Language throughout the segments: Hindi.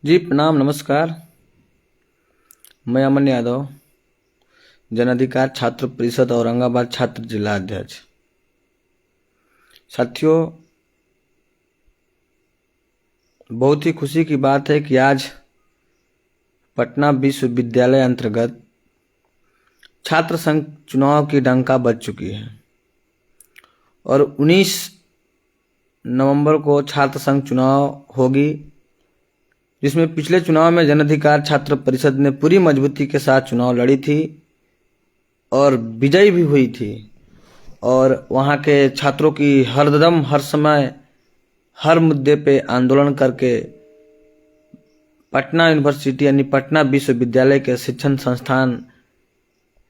जी प्रणाम नमस्कार। मैं अमन यादव, जन अधिकार छात्र परिषद औरंगाबाद छात्र जिला अध्यक्ष। साथियों, बहुत ही खुशी की बात है कि आज पटना विश्वविद्यालय अंतर्गत छात्र संघ चुनाव की डंका बज चुकी है और 19 नवंबर को छात्र संघ चुनाव होगी, जिसमें पिछले चुनाव में जन अधिकार छात्र परिषद ने पूरी मजबूती के साथ चुनाव लड़ी थी और विजयी भी हुई थी। और वहाँ के छात्रों की हरदम हर समय हर मुद्दे पे आंदोलन करके पटना यूनिवर्सिटी यानी पटना विश्वविद्यालय के शिक्षण संस्थान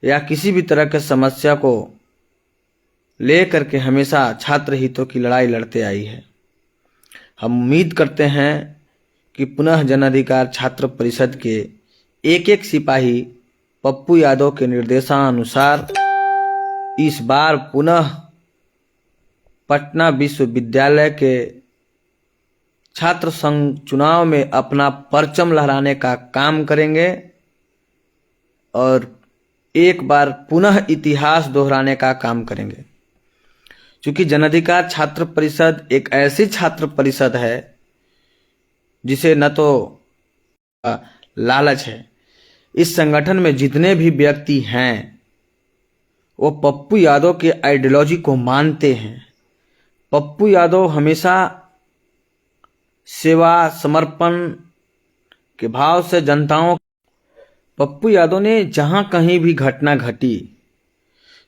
या किसी भी तरह के समस्या को ले करके हमेशा छात्र हितों की लड़ाई लड़ते आई है। हम उम्मीद करते हैं कि पुनः जन अधिकार छात्र परिषद के एक एक सिपाही पप्पू यादव के निर्देशानुसार इस बार पुनः पटना विश्वविद्यालय के छात्र संघ चुनाव में अपना परचम लहराने का काम करेंगे और एक बार पुनः इतिहास दोहराने का काम करेंगे। क्योंकि जन अधिकार छात्र परिषद एक ऐसी छात्र परिषद है जिसे न तो लालच है। इस संगठन में जितने भी व्यक्ति हैं वो पप्पू यादव के आइडियोलॉजी को मानते हैं। पप्पू यादव हमेशा सेवा समर्पण के भाव से पप्पू यादव ने जहां कहीं भी घटना घटी,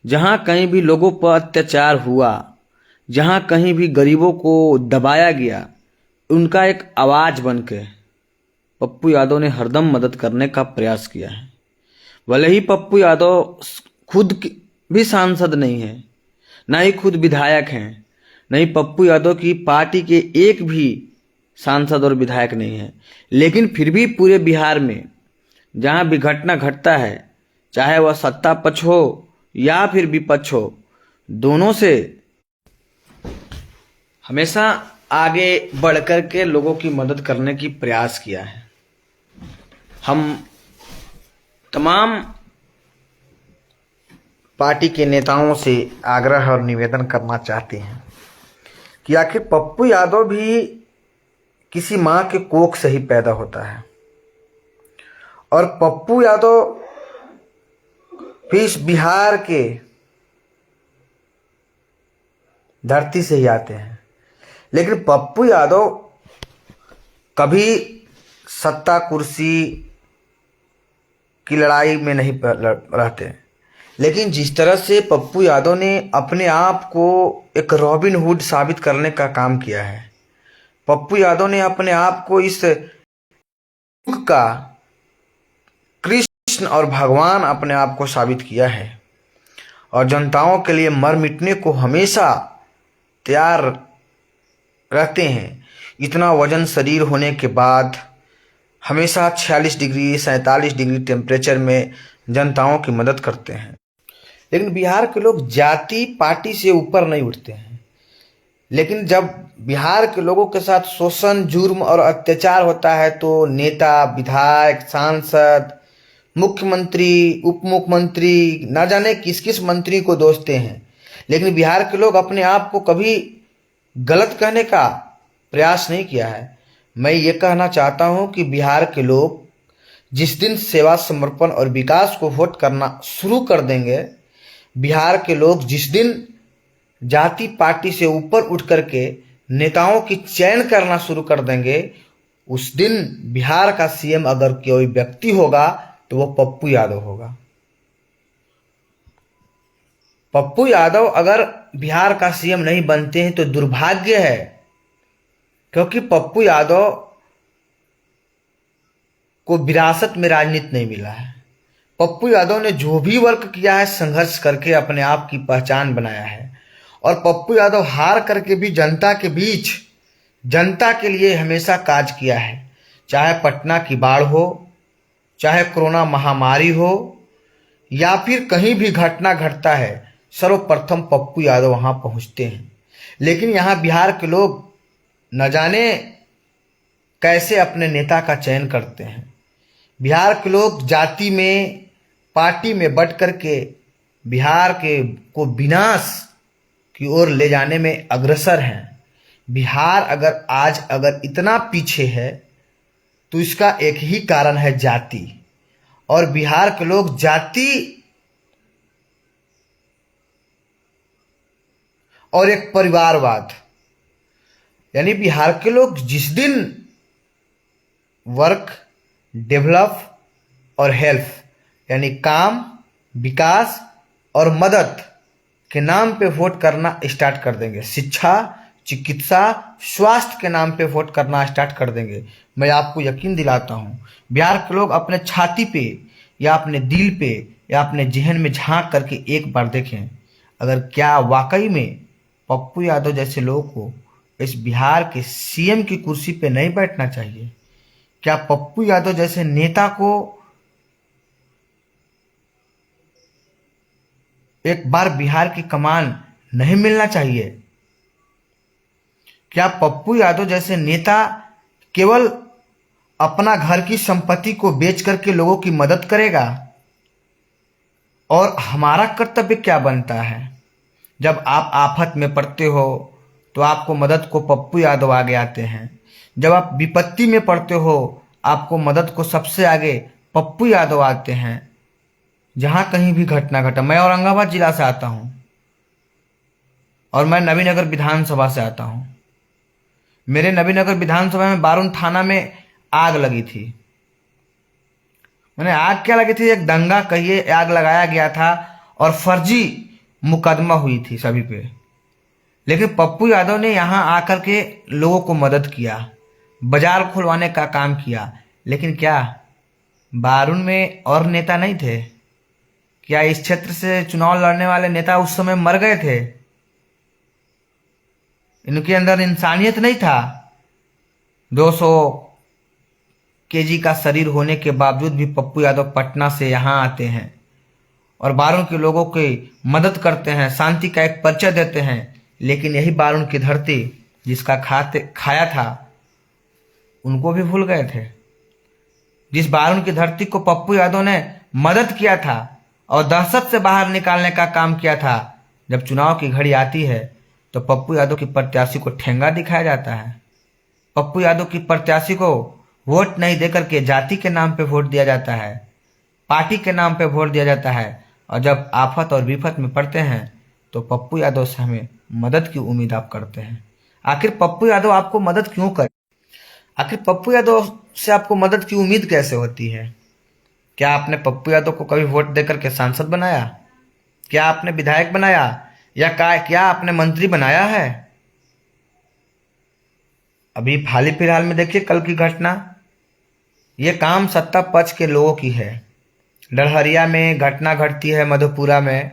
जहां कहीं भी लोगों पर अत्याचार हुआ, जहां कहीं भी गरीबों को दबाया गया, उनका एक आवाज बनके पप्पू यादव ने हरदम मदद करने का प्रयास किया है। भले ही पप्पू यादव खुद भी सांसद नहीं है, ना ही खुद विधायक हैं, नहीं पप्पू यादव की पार्टी के एक भी सांसद और विधायक नहीं है, लेकिन फिर भी पूरे बिहार में जहां भी घटना घटता है, चाहे वह सत्ता पक्ष हो या फिर विपक्ष हो, दोनों से हमेशा आगे बढ़कर के लोगों की मदद करने की प्रयास किया है। हम तमाम पार्टी के नेताओं से आग्रह और निवेदन करना चाहते हैं कि आखिर पप्पू यादव भी किसी मां के कोख से ही पैदा होता है और पप्पू यादव भी इस बिहार के धरती से ही आते हैं। लेकिन पप्पू यादव कभी सत्ता कुर्सी की लड़ाई में नहीं रहते, लेकिन जिस तरह से पप्पू यादव ने अपने आप को एक रॉबिन हुड साबित करने का काम किया है, पप्पू यादव ने अपने आप को इस युग का कृष्ण और भगवान अपने आप को साबित किया है और जनताओं के लिए मर मिटने को हमेशा तैयार रहते हैं। इतना वजन शरीर होने के बाद हमेशा 46 डिग्री 47 डिग्री टेम्परेचर में जनताओं की मदद करते हैं। लेकिन बिहार के लोग जाति पार्टी से ऊपर नहीं उठते हैं। लेकिन जब बिहार के लोगों के साथ शोषण जुर्म और अत्याचार होता है तो नेता विधायक सांसद मुख्यमंत्री उप मुख्यमंत्री ना जाने किस किस मंत्री को दोषते हैं। लेकिन बिहार के लोग अपने आप को कभी गलत कहने का प्रयास नहीं किया है। मैं ये कहना चाहता हूँ कि बिहार के लोग जिस दिन सेवा समर्पण और विकास को वोट करना शुरू कर देंगे, बिहार के लोग जिस दिन जाति पार्टी से ऊपर उठ करके नेताओं की चयन करना शुरू कर देंगे, उस दिन बिहार का सीएम अगर कोई व्यक्ति होगा तो वो पप्पू यादव होगा। पप्पू यादव अगर बिहार का सीएम नहीं बनते हैं तो दुर्भाग्य है, क्योंकि पप्पू यादव को विरासत में राजनीति नहीं मिला है। पप्पू यादव ने जो भी वर्क किया है संघर्ष करके अपने आप की पहचान बनाया है और पप्पू यादव हार करके भी जनता के बीच जनता के लिए हमेशा काज किया है। चाहे पटना की बाढ़ हो, चाहे कोरोना महामारी हो या फिर कहीं भी घटना घटता है, सर्वप्रथम पप्पू यादव वहां पहुंचते हैं। लेकिन यहाँ बिहार के लोग न जाने कैसे अपने नेता का चयन करते हैं। बिहार के लोग जाति में, पार्टी में बट करके बिहार के को विनाश की ओर ले जाने में अग्रसर हैं। बिहार अगर इतना पीछे है तो इसका एक ही कारण है, जाति। और बिहार के लोग जाति और एक परिवारवाद, यानी बिहार के लोग जिस दिन वर्क, डेवलप और हेल्प यानी काम, विकास और मदद के नाम पे वोट करना स्टार्ट कर देंगे, शिक्षा, चिकित्सा, स्वास्थ्य के नाम पे वोट करना स्टार्ट कर देंगे, मैं आपको यकीन दिलाता हूँ। बिहार के लोग अपने छाती पे या अपने दिल पे या अपने जहन में झांक करके एक बार देखें, अगर क्या वाकई में पप्पू यादव जैसे लोगों को इस बिहार के सीएम की कुर्सी पे नहीं बैठना चाहिए? क्या पप्पू यादव जैसे नेता को एक बार बिहार की कमान नहीं मिलना चाहिए? क्या पप्पू यादव जैसे नेता केवल अपना घर की संपत्ति को बेच करके लोगों की मदद करेगा? और हमारा कर्तव्य क्या बनता है? जब आप आफत में पड़ते हो तो आपको मदद को पप्पू यादव आगे आते हैं। जब आप विपत्ति में पड़ते हो आपको मदद को सबसे आगे पप्पू यादव आते हैं। जहां कहीं भी घटना घटा, मैं औरंगाबाद जिला से आता हूं और मैं नबीनगर विधानसभा से आता हूं। मेरे नबीनगर विधानसभा में बारून थाना में आग लगी थी। मैंने आग क्या लगी थी, एक दंगा कहिए, आग लगाया गया था और फर्जी मुकदमा हुई थी सभी पे। लेकिन पप्पू यादव ने यहां आकर के लोगों को मदद किया, बाजार खुलवाने का काम किया। लेकिन क्या बारून में और नेता नहीं थे? क्या इस क्षेत्र से चुनाव लड़ने वाले नेता उस समय मर गए थे? इनके अंदर इंसानियत नहीं था? 200 केजी का शरीर होने के बावजूद भी पप्पू यादव पटना से यहाँ आते हैं और बारून के लोगों की मदद करते हैं, शांति का एक परिचय देते हैं। लेकिन यही बारून की धरती जिसका खाया था उनको भी भूल गए थे। जिस बारून की धरती को पप्पू यादव ने मदद किया था और दहशत से बाहर निकालने का काम किया था, जब चुनाव की घड़ी आती है तो पप्पू यादव की प्रत्याशी को ठेंगा दिखाया जाता है। पप्पू यादव की प्रत्याशी को वोट नहीं देकर के जाति के नाम पे वोट दिया जाता है, पार्टी के नाम पे वोट दिया जाता है। और जब आफत और विपत में पड़ते हैं तो पप्पू यादव से हमें मदद की उम्मीद आप करते हैं। आखिर पप्पू यादव आपको मदद क्यों करे? आखिर पप्पू यादव से आपको मदद की उम्मीद कैसे होती है? क्या आपने पप्पू यादव को कभी वोट देकर के सांसद बनाया? क्या आपने विधायक बनाया? या क्या आपने मंत्री बनाया है? अभी हाल ही फिलहाल में देखिए कल की घटना, ये काम सत्ता पक्ष के लोगों की है। डरहरिया में घटना घटती है, मधुपुरा में,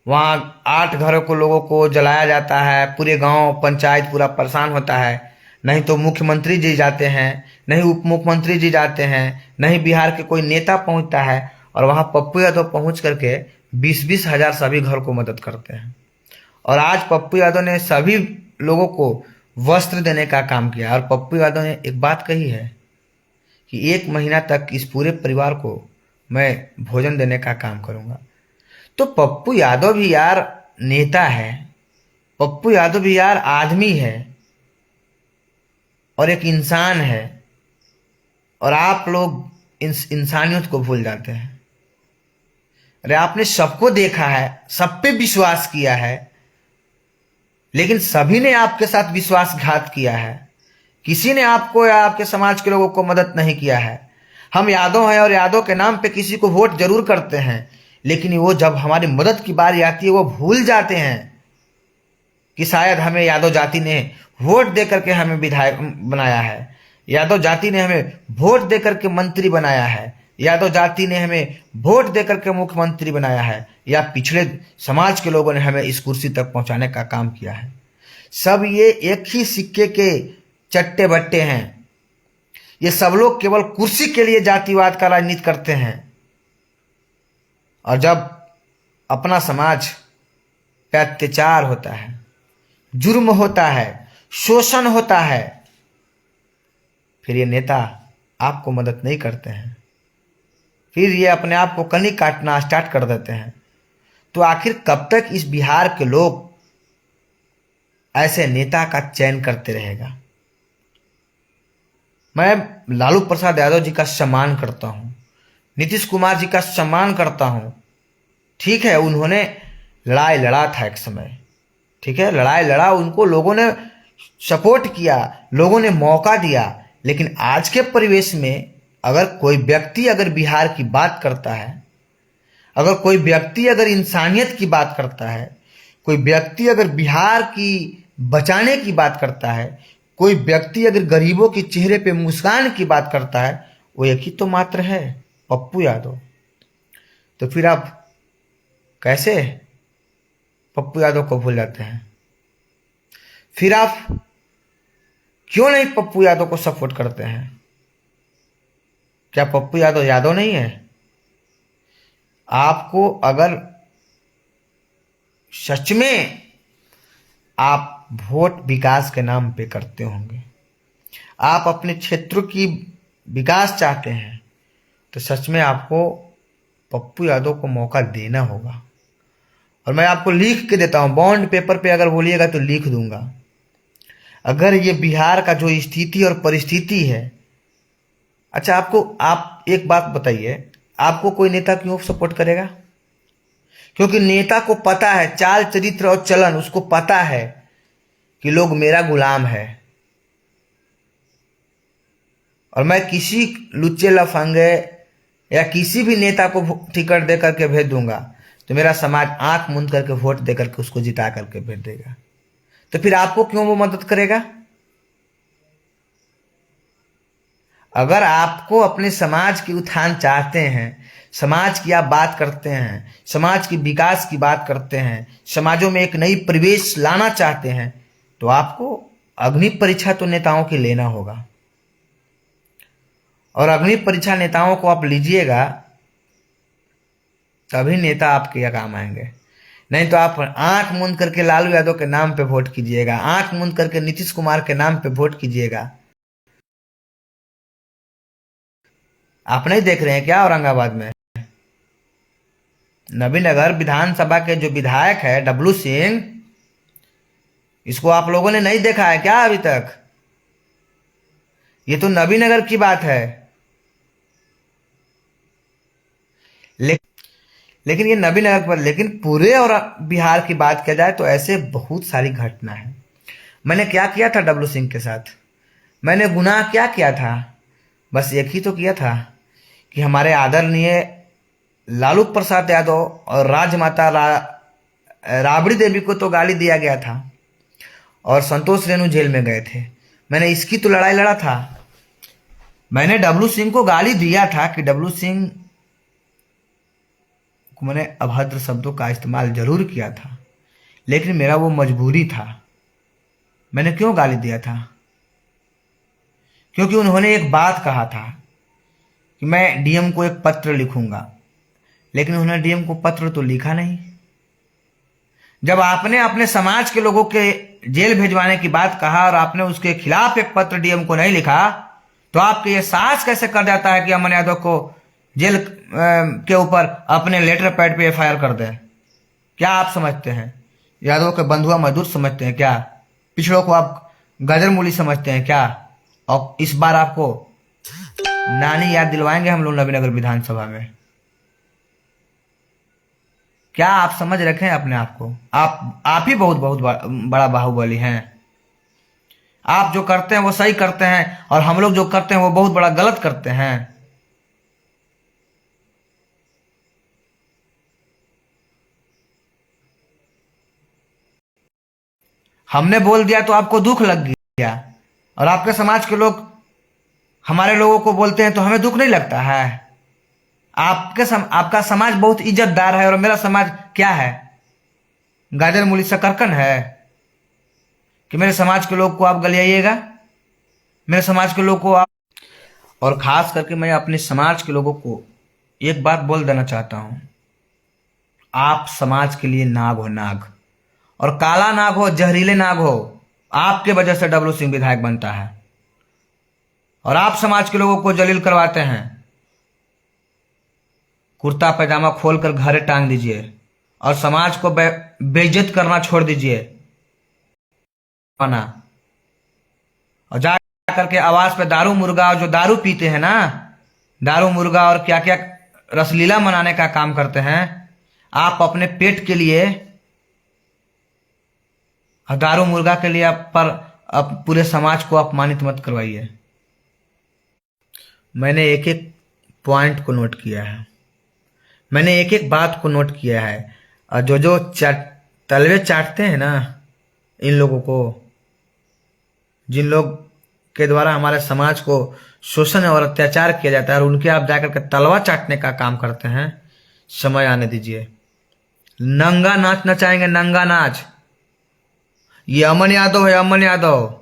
वहाँ 8 घरों को लोगों को जलाया जाता है, पूरे गांव पंचायत पूरा परेशान होता है। नहीं तो मुख्यमंत्री जी जाते हैं, नहीं उप मुख्यमंत्री जी जाते हैं, नहीं बिहार के कोई नेता पहुंचता है, और वहाँ पप्पू यादव पहुंच करके 20-20 हजार सभी घर को मदद करते हैं। और आज पप्पू यादव ने सभी लोगों को वस्त्र देने का काम किया। और पप्पू यादव ने एक बात कही है कि 1 महीना तक इस पूरे परिवार को मैं भोजन देने का काम करूंगा। तो पप्पू यादव भी यार नेता है, पप्पू यादव भी यार आदमी है और एक इंसान है। और आप लोग इंसानियत को भूल जाते हैं। अरे आपने सबको देखा है, सब पे विश्वास किया है, लेकिन सभी ने आपके साथ विश्वासघात किया है। किसी ने आपको या आपके समाज के लोगों को मदद नहीं किया है। हम यादव हैं और यादव के नाम पे किसी को वोट जरूर करते हैं, लेकिन वो जब हमारी मदद की बारी आती है वो भूल जाते हैं कि शायद हमें यादव जाति ने वोट देकर के हमें विधायक बनाया है, यादव जाति ने हमें वोट देकर के मंत्री बनाया है, यादव जाति ने हमें वोट देकर के मुख्यमंत्री बनाया है, या पिछड़े समाज के लोगों ने हमें इस कुर्सी तक पहुंचाने का काम किया है। सब ये एक ही सिक्के के चट्टे बट्टे हैं। ये सब लोग केवल कुर्सी के लिए जातिवाद का राजनीति करते हैं। और जब अपना समाज पे अत्याचार होता है, जुर्म होता है, शोषण होता है, फिर ये नेता आपको मदद नहीं करते हैं, फिर ये अपने आप को कनी काटना स्टार्ट कर देते हैं। तो आखिर कब तक इस बिहार के लोग ऐसे नेता का चयन करते रहेगा? मैं लालू प्रसाद यादव जी का सम्मान करता हूं, नीतीश कुमार जी का सम्मान करता हूं। ठीक है, उन्होंने लड़ाई लड़ा था एक समय, ठीक है, लड़ाई लड़ा, उनको लोगों ने सपोर्ट किया, लोगों ने मौका दिया। लेकिन आज के परिवेश में अगर कोई व्यक्ति अगर बिहार की बात करता है, अगर कोई व्यक्ति अगर इंसानियत की बात करता है, कोई व्यक्ति अगर बिहार की बचाने की बात करता है, कोई व्यक्ति अगर गरीबों के चेहरे पे मुस्कान की बात करता है, वो एक ही तो मात्र है, पप्पू यादव। तो फिर आप कैसे पप्पू यादव को भूल जाते हैं? फिर आप क्यों नहीं पप्पू यादव को सपोर्ट करते हैं? क्या पप्पू यादव यादव नहीं है? आपको अगर सच में आप वोट विकास के नाम पे करते होंगे, आप अपने क्षेत्र की विकास चाहते हैं, तो सच में आपको पप्पू यादव को मौका देना होगा। और मैं आपको लिख के देता हूं, बॉन्ड पेपर पे अगर बोलिएगा तो लिख दूंगा। अगर ये बिहार का जो स्थिति और परिस्थिति है, अच्छा आप एक बात बताइए, आपको कोई नेता क्यों सपोर्ट करेगा? क्योंकि नेता को पता है, चाल चरित्र और चलन उसको पता है कि लोग मेरा गुलाम है, और मैं किसी लुच्चे लफंगे या किसी भी नेता को टिकट दे करके भेज दूंगा तो मेरा समाज आंख मूंद करके वोट दे करके उसको जिता करके भेज देगा। तो फिर आपको क्यों वो मदद करेगा? अगर आपको अपने समाज की उत्थान चाहते हैं, समाज की आप बात करते हैं, समाज की विकास की बात करते हैं, समाजों में एक नई परिवेश लाना चाहते हैं, तो आपको अग्नि परीक्षा तो नेताओं की लेना होगा। और अग्नि परीक्षा नेताओं को आप लीजिएगा तभी नेता आपके यहाँ काम आएंगे। नहीं तो आप आंख मूंद करके लालू यादव के नाम पे वोट कीजिएगा, आंख मूंद करके नीतीश कुमार के नाम पे वोट कीजिएगा। आप नहीं देख रहे हैं क्या औरंगाबाद में नबीनगर विधानसभा के जो विधायक है डब्लू सिंह, इसको आप लोगों ने नहीं देखा है क्या अभी तक? ये तो नबीनगर की बात है। लेकिन ये नबीनगर पर, लेकिन पूरे और बिहार की बात किया जाए तो ऐसे बहुत सारी घटना है। मैंने क्या किया था डब्लू सिंह के साथ? मैंने गुनाह क्या किया था? बस एक ही तो किया था कि हमारे आदरणीय लालू प्रसाद यादव और राजमाता राबड़ी देवी को तो गाली दिया गया था और संतोष रेणु जेल में गए थे। मैंने इसकी तो लड़ाई लड़ा था। मैंने डब्लू सिंह को गाली दिया था कि डब्लू सिंह को मैंने अभद्र शब्दों का इस्तेमाल जरूर किया था, लेकिन मेरा वो मजबूरी था। मैंने क्यों गाली दिया था? क्योंकि उन्होंने एक बात कहा था कि मैं डीएम को एक पत्र लिखूंगा, लेकिन उन्होंने डीएम को पत्र तो लिखा नहीं। जब आपने अपने समाज के लोगों के जेल भेजवाने की बात कहा और आपने उसके खिलाफ एक पत्र डीएम को नहीं लिखा, तो आपके ये साहस कैसे कर जाता है कि अमन यादव को जेल के ऊपर अपने लेटर पैड पे एफआईआर कर दें? क्या आप समझते हैं? यादव के बंधुआ मजदूर समझते हैं क्या? पिछड़ों को आप गजर मूली समझते हैं क्या? और इस बार आपको नानी याद दिलवाएंगे हम लोग नबीनगर विधानसभा में। क्या आप समझ रखे हैं अपने आप को? आप ही बहुत बहुत बड़ा बाहुबली हैं। आप जो करते हैं वो सही करते हैं और हम लोग जो करते हैं वो बहुत बड़ा गलत करते हैं। हमने बोल दिया तो आपको दुख लग गया, और आपके समाज के लोग हमारे लोगों को बोलते हैं तो हमें दुख नहीं लगता है। आपका समाज बहुत इज्जतदार है और मेरा समाज क्या है? गाजर मूली शकरकंद है कि मेरे समाज के लोग को आप गलियाइएगा? मेरे समाज के लोग को आप, और खास करके मैं अपने समाज के लोगों को एक बात बोल देना चाहता हूं, आप समाज के लिए नाग हो, नाग, और काला नाग हो, जहरीले नाग हो। आपके वजह से डब्लू सिंह विधायक बनता है और आप समाज के लोगों को जलील करवाते हैं। कुर्ता पैजामा खोलकर घरे टांग दीजिए और समाज को बेइज्जत करना छोड़ दीजिए और जा करके आवाज पे दारू मुर्गा, जो दारू पीते हैं ना, दारू मुर्गा और क्या क्या रसलीला मनाने का काम करते हैं, आप अपने पेट के लिए दारू मुर्गा के लिए आप पूरे समाज को अपमानित मत करवाइए। मैंने एक एक पॉइंट को नोट किया है, मैंने एक एक बात को नोट किया है। और जो तलवे चाटते हैं ना, इन लोगों को, जिन लोग के द्वारा हमारे समाज को शोषण और अत्याचार किया जाता है और उनके आप जाकर के तलवा चाटने का काम करते हैं, समय आने दीजिए। नंगा नाच नचाएंगे, नंगा नाच। ये अमन यादव है, अमन यादव।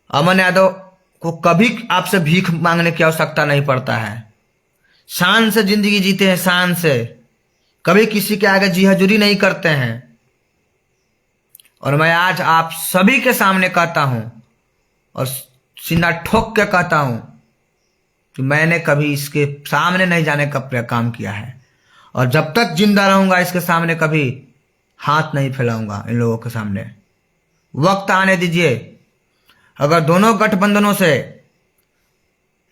अमन यादव को कभी आपसे भीख मांगने की आवश्यकता नहीं पड़ता है। शान से जिंदगी जीते हैं, शान से, कभी किसी के आगे जी हजूरी नहीं करते हैं। और मैं आज आप सभी के सामने कहता हूं और सीना ठोक के कहता हूं कि मैंने कभी इसके सामने नहीं जाने का काम किया है और जब तक जिंदा रहूंगा इसके सामने कभी हाथ नहीं फैलाऊंगा इन लोगों के सामने। वक्त आने दीजिए। अगर दोनों गठबंधनों से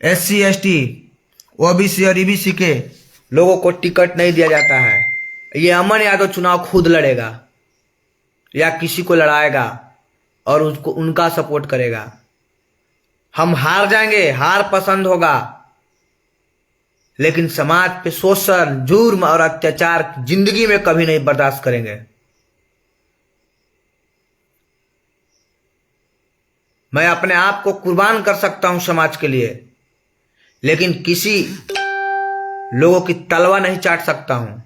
SC ST OBC और EBC के लोगों को टिकट नहीं दिया जाता है, ये अमन यादव चुनाव खुद लड़ेगा या किसी को लड़ाएगा और उसको उनका सपोर्ट करेगा। हम हार जाएंगे, हार पसंद होगा, लेकिन समाज पे शोषण, जुर्म और अत्याचार जिंदगी में कभी नहीं बर्दाश्त करेंगे। मैं अपने आप को कुर्बान कर सकता हूं समाज के लिए, लेकिन किसी लोगों की तलवा नहीं चाट सकता हूं।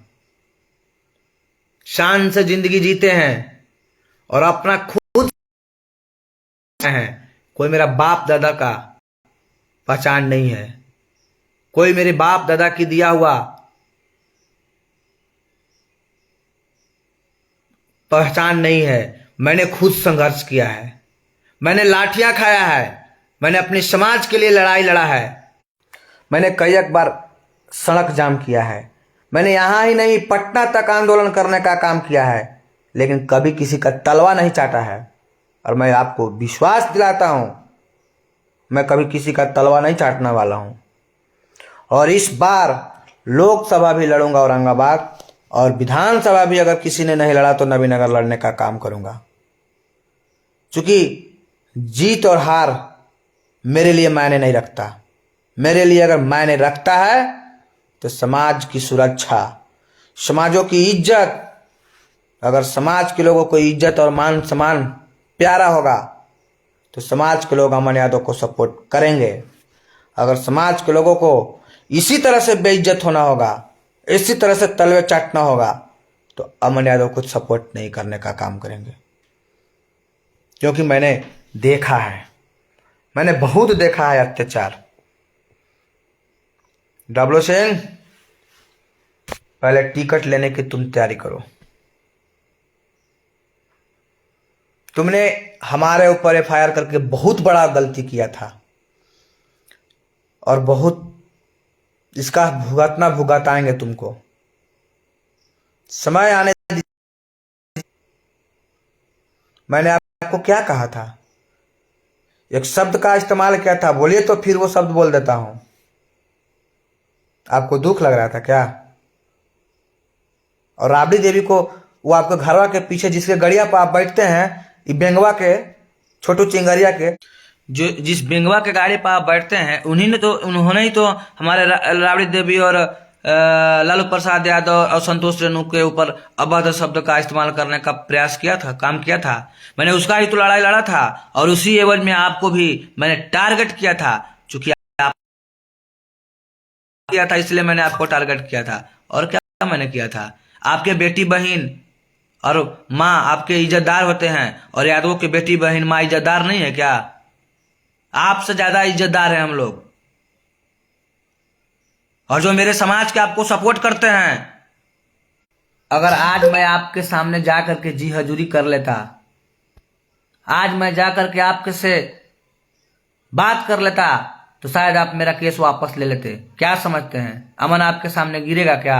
शान से जिंदगी जीते हैं और अपना खुद है। कोई मेरा बाप दादा का पहचान नहीं है, कोई मेरे बाप दादा की दिया हुआ पहचान नहीं है। मैंने खुद संघर्ष किया है, मैंने लाठियां खाया है, मैंने अपने समाज के लिए लड़ाई लड़ा है। मैंने कई एक बार सड़क जाम किया है, मैंने यहां ही नहीं पटना तक आंदोलन करने का काम किया है, लेकिन कभी किसी का तलवा नहीं चाटा है। और मैं आपको विश्वास दिलाता हूं, मैं कभी किसी का तलवा नहीं चाटने वाला हूं। और इस बार लोकसभा भी लड़ूंगा औरंगाबाद, और विधानसभा भी अगर किसी ने नहीं लड़ा तो नबीनगर लड़ने का काम करूंगा। क्योंकि जीत और हार मेरे लिए मायने नहीं रखता। मेरे लिए अगर मायने रखता है तो समाज की सुरक्षा, समाजों की इज्जत। अगर समाज के लोगों को इज्जत और मान सम्मान प्यारा होगा तो समाज के लोग अमन यादव को सपोर्ट करेंगे। अगर समाज के लोगों को इसी तरह से बेइज्जत होना होगा, इसी तरह से तलवे चाटना होगा, तो अमन यादव को सपोर्ट नहीं करने का काम करेंगे। क्योंकि मैंने देखा है, मैंने बहुत देखा है अत्याचार। डब्लू सिंह, पहले टिकट लेने की तुम तैयारी करो। तुमने हमारे ऊपर FIR करके बहुत बड़ा गलती किया था और बहुत इसका भुगताएंगे तुमको। समय आने मैंने आपको क्या कहा था? एक शब्द का इस्तेमाल किया था, बोलिए तो फिर वो शब्द बोल देता हूं। आपको दुख लग रहा था क्या? और राबड़ी देवी को, वो आपके घरवा के पीछे जिसके गड़िया पर आप बैठते हैं, बेंगवा के छोटू चिंगरिया के, जो जिस बेंगवा के गाड़ी पर आप बैठते हैं, उन्होंने ही तो हमारे राबड़ी देवी और लालू प्रसाद यादव और संतोष रेणु के ऊपर अभद्र शब्द का इस्तेमाल करने का प्रयास किया था, काम किया था। मैंने उसका ही तो लड़ाई लड़ा था और उसी एवज में आपको भी मैंने टारगेट किया था। चूंकि आप किया था इसलिए मैंने आपको टारगेट किया था। और क्या मैंने किया था? आपके बेटी बहन और माँ आपके इज्जतदार होते हैं, और यादवों की बेटी बहन माँ इज्जतदार नहीं है क्या? आपसे ज्यादा इज्जतदार है हम लोग। और जो मेरे समाज के आपको सपोर्ट करते हैं, अगर आज मैं आपके सामने जा करके जी हजूरी कर लेता, आज मैं जा करके आपके से बात कर लेता, तो शायद आप मेरा केस वापस ले लेते। क्या समझते हैं, अमन आपके सामने गिरेगा क्या?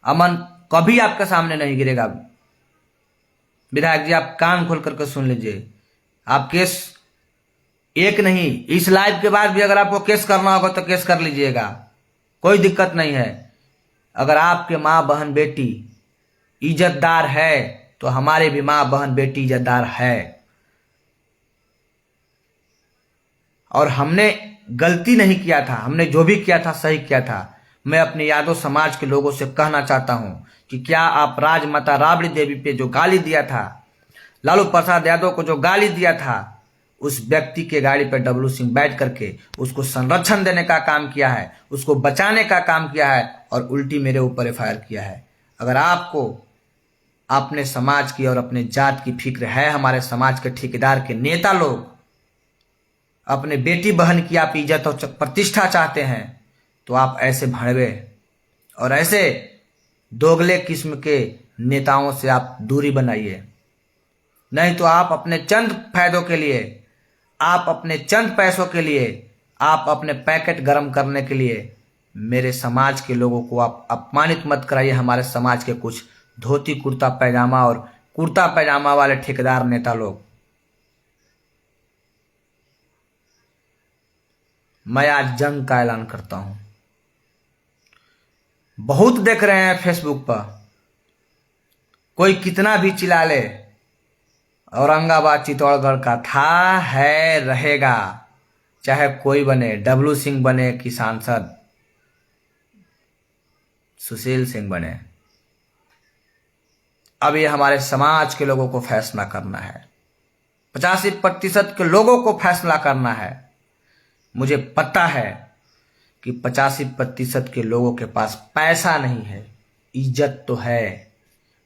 अमन कभी आपके सामने नहीं गिरेगा। विधायक जी आप कान खोल करके सुन लीजिए, आप केस एक नहीं, इस लाइव के बाद भी अगर आपको केस करना होगा तो केस कर लीजिएगा, कोई दिक्कत नहीं है। अगर आपके माँ बहन बेटी इज्जतदार है तो हमारे भी माँ बहन बेटी इज्जतदार है। और हमने गलती नहीं किया था, हमने जो भी किया था सही किया था। मैं अपने यादव समाज के लोगों से कहना चाहता हूं कि क्या आप राजमाता राबड़ी देवी पे जो गाली दिया था, लालू प्रसाद यादव को जो गाली दिया था, उस व्यक्ति के गाड़ी पर डब्लू सिंह बैठ करके उसको संरक्षण देने का काम किया है, उसको बचाने का काम किया है और उल्टी मेरे ऊपर एफआईआर किया है। अगर आपको अपने समाज की और अपने जात की फिक्र है, हमारे समाज के ठेकेदार के नेता लोग अपने बेटी बहन की आप इज्जत और प्रतिष्ठा चाहते हैं, तो आप ऐसे भड़वे और ऐसे दोगले किस्म के नेताओं से आप दूरी बनाइए। नहीं तो आप अपने चंद फायदों के लिए, आप अपने चंद पैसों के लिए, आप अपने पैकेट गर्म करने के लिए मेरे समाज के लोगों को आप अपमानित मत कराइए। हमारे समाज के कुछ धोती कुर्ता पैजामा और कुर्ता पैजामा वाले ठेकेदार नेता लोग। मैं आज जंग का ऐलान करता हूं। बहुत देख रहे हैं फेसबुक पर, कोई कितना भी चिल्ला ले, औरंगाबाद चित्तौड़गढ़ का था, है, रहेगा, चाहे कोई बने, डब्लू सिंह बने कि सांसद सुशील सिंह बने। अब ये हमारे समाज के लोगों को फैसला करना है, 85% के लोगों को फैसला करना है। मुझे पता है कि 85% के लोगों के पास पैसा नहीं है, इज्जत तो है,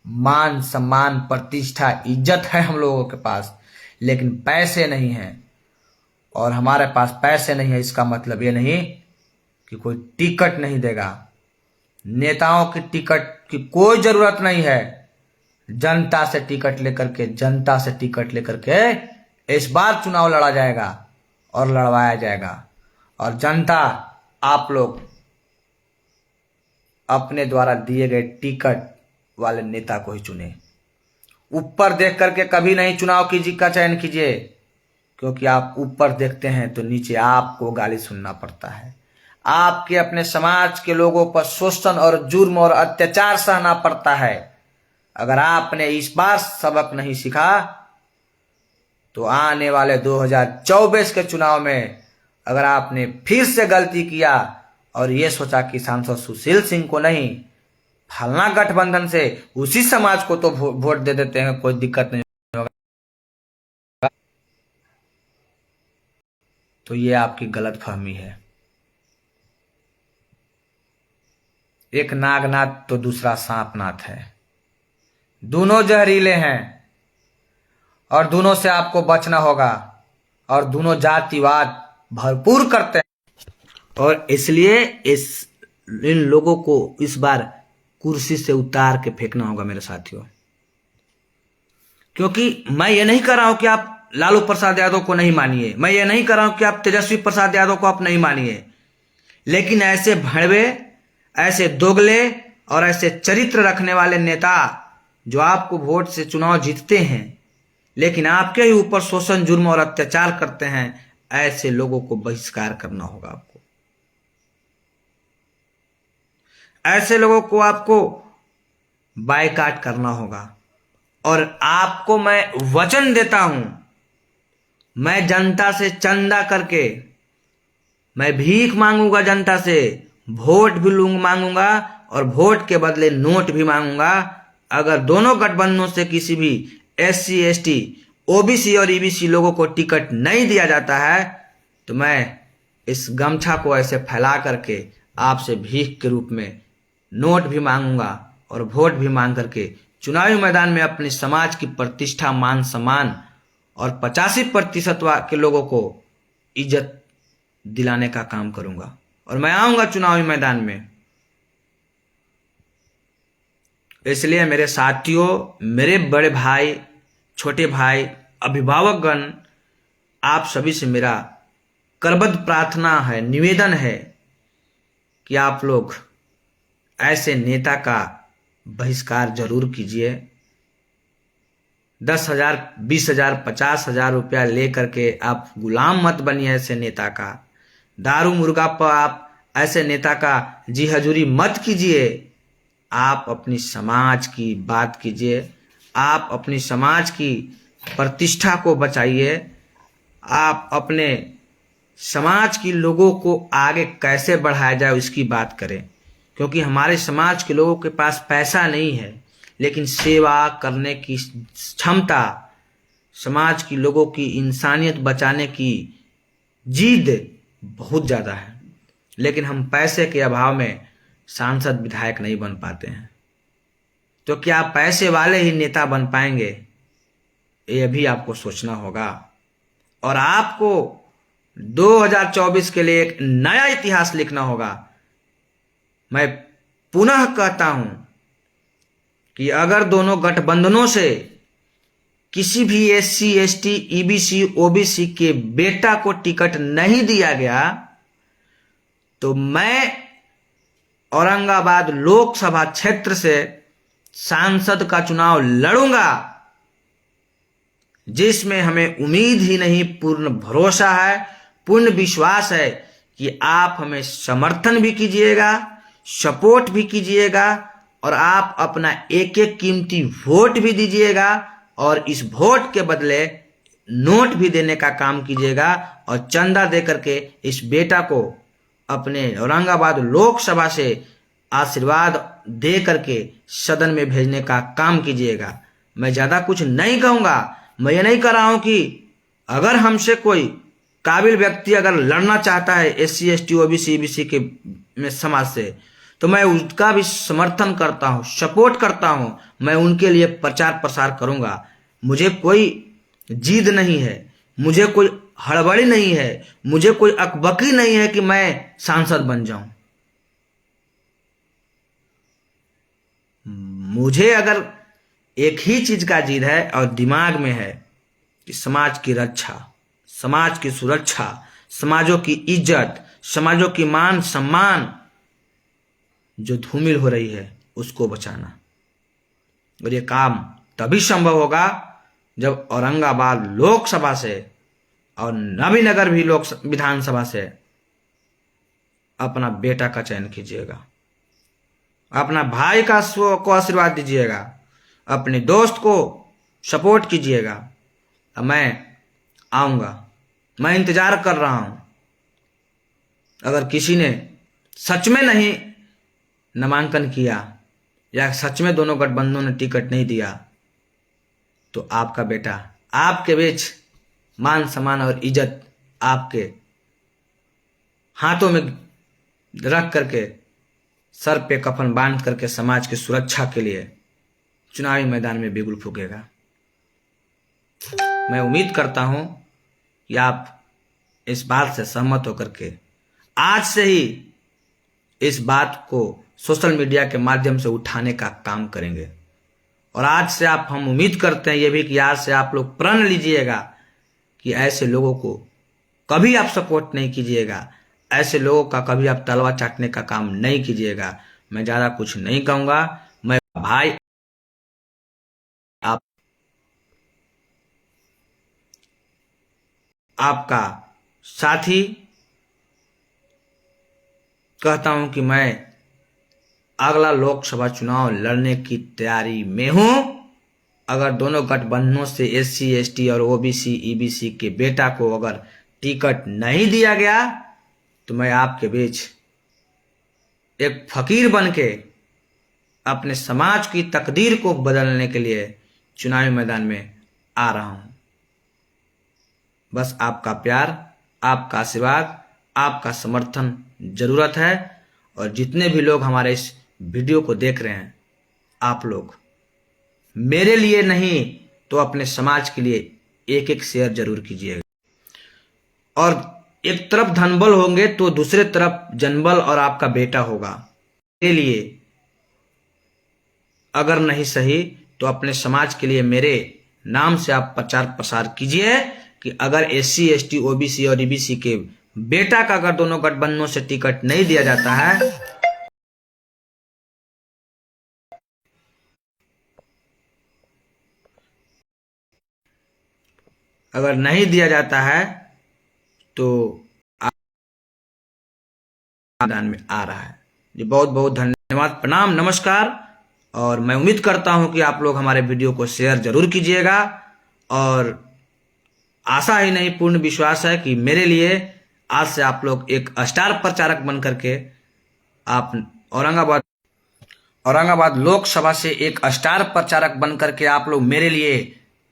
मान सम्मान प्रतिष्ठा इज्जत है हम लोगों के पास, लेकिन पैसे नहीं हैं। और हमारे पास पैसे नहीं है इसका मतलब ये नहीं कि कोई टिकट नहीं देगा। नेताओं की टिकट की कोई जरूरत नहीं है। जनता से टिकट लेकर के, जनता से टिकट लेकर के इस बार चुनाव लड़ा जाएगा और लड़वाया जाएगा। और जनता आप लोग अपने द्वारा दिए गए टिकट वाले नेता को ही चुने। ऊपर देख करके कभी नहीं चुनाव का चयन कीजिए, क्योंकि आप ऊपर देखते हैं तो नीचे आपको गाली सुनना पड़ता है। आपके अपने समाज के लोगों पर शोषण और जुर्म और अत्याचार सहना पड़ता है। अगर आपने इस बार सबक नहीं सीखा तो आने वाले 2024 के चुनाव में अगर आपने फिर से गलती किया और ये सोचा कि सांसद सुशील सिंह को नहीं, फलना गठबंधन से उसी समाज को तो वोट दे देते हैं, कोई दिक्कत नहीं होगा, तो ये आपकी गलत फहमी है। एक नागनाथ तो दूसरा सांपनाथ है, दोनों जहरीले हैं और दोनों से आपको बचना होगा। और दोनों जातिवाद भरपूर करते हैं और इसलिए इन लोगों को इस बार कुर्सी से उतार के फेंकना होगा मेरे साथियों। क्योंकि मैं ये नहीं कर रहा हूं कि आप लालू प्रसाद यादव को नहीं मानिए, मैं ये नहीं कर रहा हूं कि आप तेजस्वी प्रसाद यादव को आप नहीं मानिए, लेकिन ऐसे भड़वे, ऐसे दोगले और ऐसे चरित्र रखने वाले नेता जो आपको वोट से चुनाव जीतते हैं लेकिन आपके ही ऊपर शोषण जुर्म और अत्याचार करते हैं, ऐसे लोगों को बहिष्कार करना होगा। आपको ऐसे लोगों को आपको बायकॉट करना होगा। और आपको मैं वचन देता हूं, मैं जनता से चंदा करके, मैं भीख मांगूंगा जनता से, वोट भी मांगूंगा और वोट के बदले नोट भी मांगूंगा। अगर दोनों गठबंधनों से किसी भी SC ST OBC और EBC लोगों को टिकट नहीं दिया जाता है तो मैं इस गमछा को ऐसे फैला करके आपसे भीख के रूप में नोट भी मांगूंगा और वोट भी मांग करके चुनावी मैदान में अपने समाज की प्रतिष्ठा, मान सम्मान और 85% के लोगों को इज्जत दिलाने का काम करूंगा। और मैं आऊंगा चुनावी मैदान में। इसलिए मेरे साथियों, मेरे बड़े भाई, छोटे भाई, अभिभावकगण, आप सभी से मेरा करबद्ध प्रार्थना है, निवेदन है कि आप लोग ऐसे नेता का बहिष्कार जरूर कीजिए। 10,000, 20,000, 50,000 रुपया ले करके आप गुलाम मत बनिए ऐसे नेता का। दारू मुर्गा पर आप ऐसे नेता का जी हजूरी मत कीजिए। आप अपनी समाज की बात कीजिए, आप अपनी समाज की प्रतिष्ठा को बचाइए, आप अपने समाज के लोगों को आगे कैसे बढ़ाया जाए उसकी बात करें। क्योंकि हमारे समाज के लोगों के पास पैसा नहीं है, लेकिन सेवा करने की क्षमता, समाज के लोगों की इंसानियत बचाने की जिद बहुत ज़्यादा है। लेकिन हम पैसे के अभाव में सांसद विधायक नहीं बन पाते हैं। तो क्या पैसे वाले ही नेता बन पाएंगे? ये भी आपको सोचना होगा। और आपको 2024 के लिए एक नया इतिहास लिखना होगा। मैं पुनः कहता हूं कि अगर दोनों गठबंधनों से किसी भी SC, ST, EBC, OBC के बेटा को टिकट नहीं दिया गया तो मैं औरंगाबाद लोकसभा क्षेत्र से सांसद का चुनाव लड़ूंगा, जिसमें हमें उम्मीद ही नहीं पूर्ण भरोसा है, पूर्ण विश्वास है कि आप हमें समर्थन भी कीजिएगा, सपोर्ट भी कीजिएगा और आप अपना एक एक कीमती वोट भी दीजिएगा और इस वोट के बदले नोट भी देने का काम कीजिएगा और चंदा दे करके इस बेटा को अपने औरंगाबाद लोकसभा से आशीर्वाद दे करके सदन में भेजने का काम कीजिएगा। मैं ज़्यादा कुछ नहीं कहूँगा। मैं ये नहीं कह रहा हूँ कि अगर हमसे कोई काबिल व्यक्ति अगर लड़ना चाहता है SC, ST, OBC, EBC के में समाज से, तो मैं उसका भी समर्थन करता हूँ, सपोर्ट करता हूँ। मैं उनके लिए प्रचार प्रसार करूँगा। मुझे कोई जिद नहीं है, मुझे कोई हड़बड़ी नहीं है, मुझे कोई अकबकी नहीं है कि मैं सांसद बन जाऊं। मुझे अगर एक ही चीज का जिद है और दिमाग में है कि समाज की रक्षा, समाज की सुरक्षा, समाजों की इज्जत, समाजों की मान सम्मान जो धूमिल हो रही है उसको बचाना। और ये काम तभी संभव होगा जब औरंगाबाद लोकसभा से और नबीनगर भी विधानसभा से अपना बेटा का चयन कीजिएगा, अपना भाई को आशीर्वाद दीजिएगा, अपने दोस्त को सपोर्ट कीजिएगा। मैं आऊँगा, मैं इंतजार कर रहा हूँ। अगर किसी ने सच में नहीं नामांकन किया या सच में दोनों गठबंधनों ने टिकट नहीं दिया तो आपका बेटा आपके बीच मान सम्मान और इज्जत आपके हाथों में रख करके, सर पे कफन बांध करके समाज की सुरक्षा के लिए चुनावी मैदान में बिगुल फूकेगा। मैं उम्मीद करता हूं कि आप इस बात से सहमत होकर के आज से ही इस बात को सोशल मीडिया के माध्यम से उठाने का काम करेंगे। और आज से हम उम्मीद करते हैं ये भी कि आज से आप लोग प्रण लीजिएगा कि ऐसे लोगों को कभी आप सपोर्ट नहीं कीजिएगा, ऐसे लोगों का कभी आप तलवा चाटने का काम नहीं कीजिएगा। मैं ज़्यादा कुछ नहीं कहूँगा। मैं भाई आपका साथी कहता हूं कि मैं अगला लोकसभा चुनाव लड़ने की तैयारी में हूं। अगर दोनों गठबंधनों से SC, ST और OBC, EBC के बेटा को अगर टिकट नहीं दिया गया तो मैं आपके बीच एक फकीर बन के अपने समाज की तकदीर को बदलने के लिए चुनावी मैदान में आ रहा हूं। बस आपका प्यार, आपका आशीर्वाद, आपका समर्थन जरूरत है। और जितने भी लोग हमारे इस वीडियो को देख रहे हैं, आप लोग मेरे लिए नहीं तो अपने समाज के लिए एक एक शेयर जरूर कीजिएगा। और एक तरफ धनबल होंगे तो दूसरे तरफ जनबल और आपका बेटा होगा। मेरे लिए अगर नहीं सही तो अपने समाज के लिए मेरे नाम से आप प्रचार प्रसार कीजिए कि अगर SC, ST, OBC और EBC के बेटा का अगर दोनों गठबंधनों से टिकट नहीं दिया जाता है, अगर नहीं दिया जाता है तो मैदान में आ रहा है। जी बहुत बहुत धन्यवाद, प्रणाम, नमस्कार। और मैं उम्मीद करता हूं कि आप लोग हमारे वीडियो को शेयर जरूर कीजिएगा, और आशा ही नहीं पूर्ण विश्वास है कि मेरे लिए आज से आप लोग एक स्टार प्रचारक बन करके आप औरंगाबाद लोकसभा से एक स्टार प्रचारक बन करके आप लोग मेरे लिए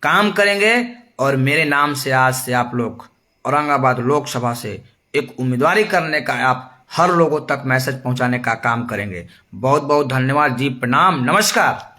काम करेंगे, और मेरे नाम से आज से आप लोग औरंगाबाद लोकसभा से एक उम्मीदवारी करने का आप हर लोगों तक मैसेज पहुंचाने का काम करेंगे। बहुत बहुत धन्यवाद जी, प्रणाम, नमस्कार।